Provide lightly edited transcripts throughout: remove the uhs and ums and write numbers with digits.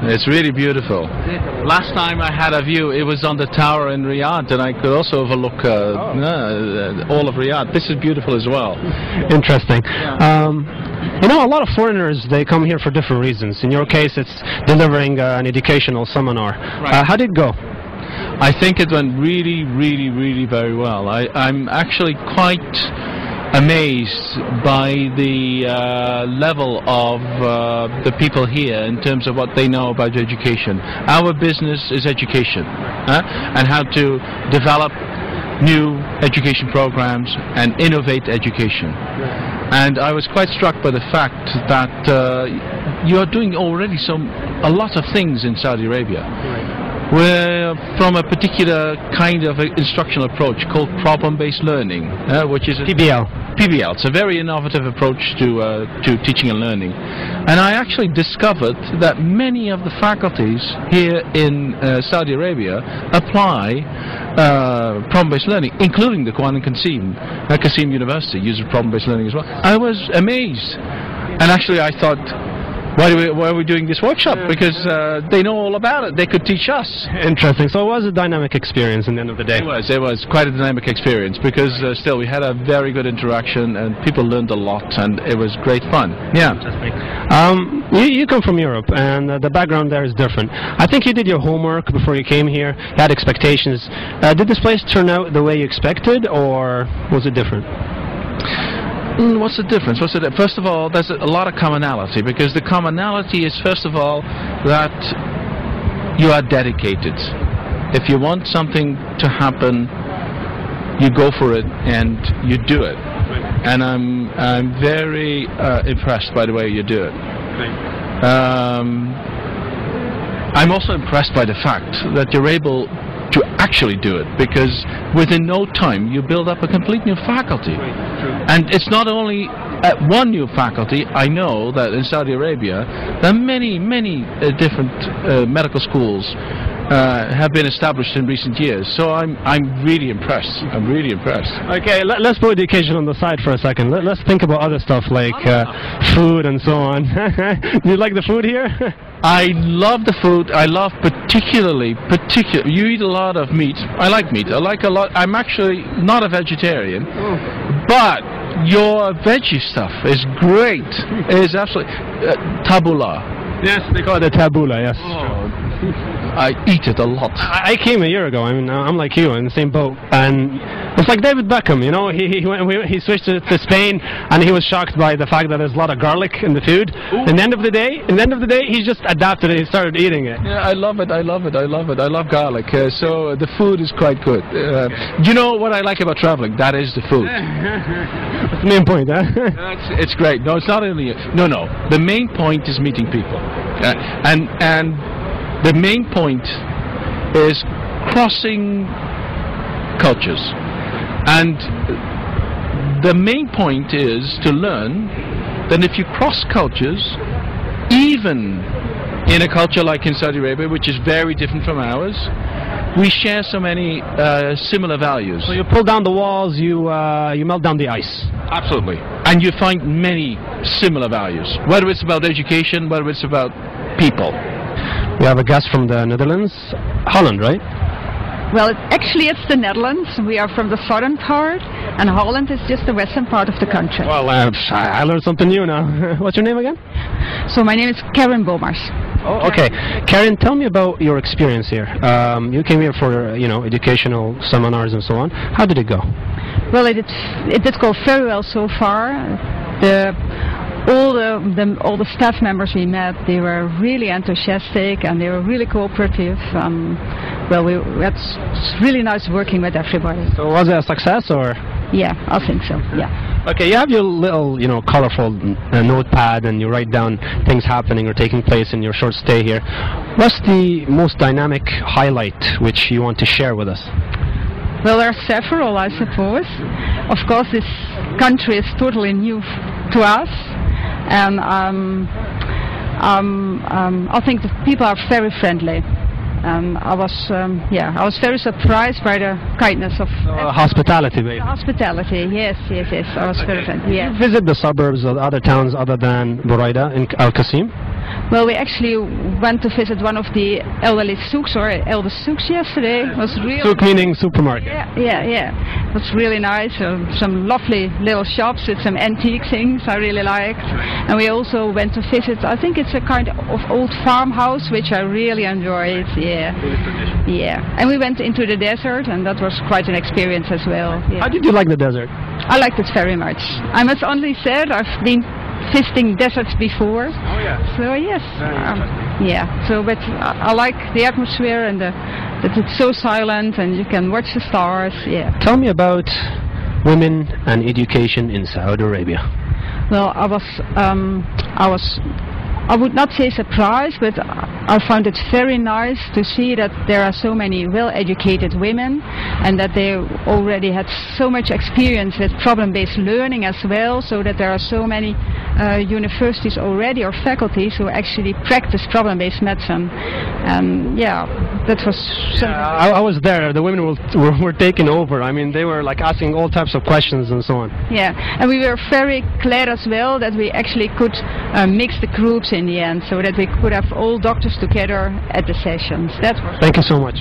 It's really beautiful. Last time I had a view, it was on the tower in Riyadh, and I could also overlook all of Riyadh. This is beautiful as well. Interesting. You know, a lot of foreigners, they come here for different reasons. In your case, it's delivering an educational seminar. Right. How did it go? I think it went really, really, really very well. I'm actually quite amazed by the level of the people here in terms of what they know about education. Our business is education, and how to develop new education programs and innovate education. And I was quite struck by the fact that you are doing already a lot of things in Saudi Arabia. We're from a particular kind of instructional approach called problem-based learning, which is PBL. PBL. It's a very innovative approach to teaching and learning. And I actually discovered that many of the faculties here in Saudi Arabia apply problem-based learning, including the Qassim University uses problem-based learning as well. I was amazed. And actually I thought, why are we doing this workshop? Because they know all about it. They could teach us. Interesting. So it was a dynamic experience in the end of the day. It was quite a dynamic experience because still we had a very good interaction and people learned a lot and it was great fun. Yeah. You come from Europe and the background there is different. I think you did your homework before you came here. You had expectations. Did this place turn out the way you expected or was it different? What's the difference? First of all, there's a lot of commonality, because the commonality is, first of all, that you are dedicated. If you want something to happen, you go for it and you do it. And I'm very impressed by the way you do it. I'm also impressed by the fact that you're able to actually do it, because within no time you build up a complete new faculty. And it's not only one new faculty. I know that in Saudi Arabia there are many different medical schools have been established in recent years. So I'm really impressed. I'm really impressed. Okay, let's put education on the side for a second. Let's think about other stuff like food and so on. Do you like the food here? I love the food. I love particularly. You eat a lot of meat. I like meat. I like a lot. I'm actually not a vegetarian, but your veggie stuff is great. It is absolutely tabula. Yes, they call it a tabula. Yes. I eat it a lot. I came a year ago. I mean, I'm like you, in the same boat, and it's like David Beckham. You know, he switched to Spain, and he was shocked by the fact that there's a lot of garlic in the food. And the end of the day, he just adapted it. He started eating it. Yeah, I love it. I love it. I love it. I love garlic. So the food is quite good. You know what I like about traveling? That is the food. That's the main point, huh? It's great. No, it's not only. No. The main point is meeting people, and the main point is crossing cultures. And the main point is to learn that if you cross cultures, even in a culture like in Saudi Arabia, which is very different from ours, we share so many similar values. So you pull down the walls, you melt down the ice. Absolutely. And you find many similar values, whether it's about education, whether it's about people. We have a guest from the Netherlands, Holland, right? Well, actually it's the Netherlands. We are from the southern part, and Holland is just the western part of the country. Well, I learned something new now. What's your name again? So my name is Karen Bomers. Oh, okay. Karen, tell me about your experience here. You came here for, educational seminars and so on. How did it go? Well, it did go very well so far. All the staff members we met, they were really enthusiastic and they were really cooperative. It's really nice working with everybody. So was it a success, or? Yeah, I think so. Yeah. Okay, you have your little, colorful notepad, and you write down things happening or taking place in your short stay here. What's the most dynamic highlight which you want to share with us? Well, there are several, I suppose. Of course, this country is totally new to us. And I think the people are very friendly. I was very surprised by the kindness of hospitality, baby. Hospitality, yes. I was very friendly. Yeah. Did you visit the suburbs or the other towns other than Buraydah in Al-Qassim? Well, we actually went to visit one of the elderly souks or elder souks yesterday. It was really Souk meaning supermarket. yeah. It was really nice. Some lovely little shops with some antique things I really liked. And we also went to visit, I think it's a kind of old farmhouse, which I really enjoyed. Yeah. And we went into the desert, and that was quite an experience as well. Yeah. How did you like the desert? I liked it very much. I must only say I've been visiting deserts before. Oh yeah. So yes. Yeah. So, but I like the atmosphere and that it's so silent and you can watch the stars. Yeah. Tell me about women and education in Saudi Arabia. Well, I would not say surprised, but I found it very nice to see that there are so many well-educated women and that they already had so much experience with problem-based learning as well, so that there are so many universities already or faculties who actually practice problem-based medicine. And yeah, that was something. I was there. The women were taking over. I mean, they were like asking all types of questions and so on. Yeah, and we were very glad as well that we actually could mix the groups in the end, so that we could have all doctors together at the sessions. That was. Thank you so much.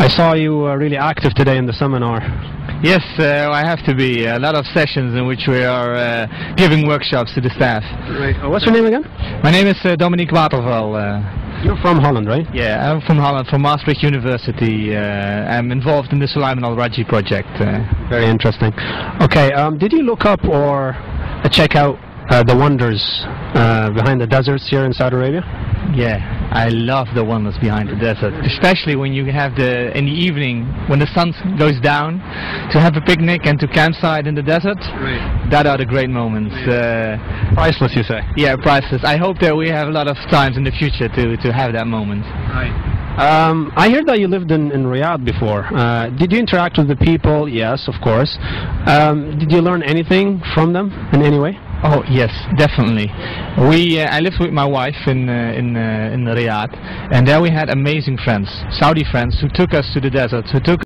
I saw you really active today in the seminar. Yes, I have to be. A lot of sessions in which we are giving workshops to the staff. Right. What's your name again? My name is Dominique Waterval. You're from Holland, right? Yeah, I'm from Holland, from Maastricht University. I'm involved in the Sulaiman Alrajhi project. Very interesting. Okay, did you look up or check out the wonders behind the deserts here in Saudi Arabia? Yeah, I love the wonders behind the desert, especially when you have in the evening, when the sun goes down, to have a picnic and to campsite in the desert. Right. That are the great moments. Priceless, you say? Yeah, priceless. I hope that we have a lot of times in the future to have that moment. Right. I heard that you lived in Riyadh before. Did you interact with the people? Yes, of course. Did you learn anything from them in any way? Oh yes, definitely. I lived with my wife in Riyadh, and there we had amazing friends, Saudi friends, who took us to the desert, who took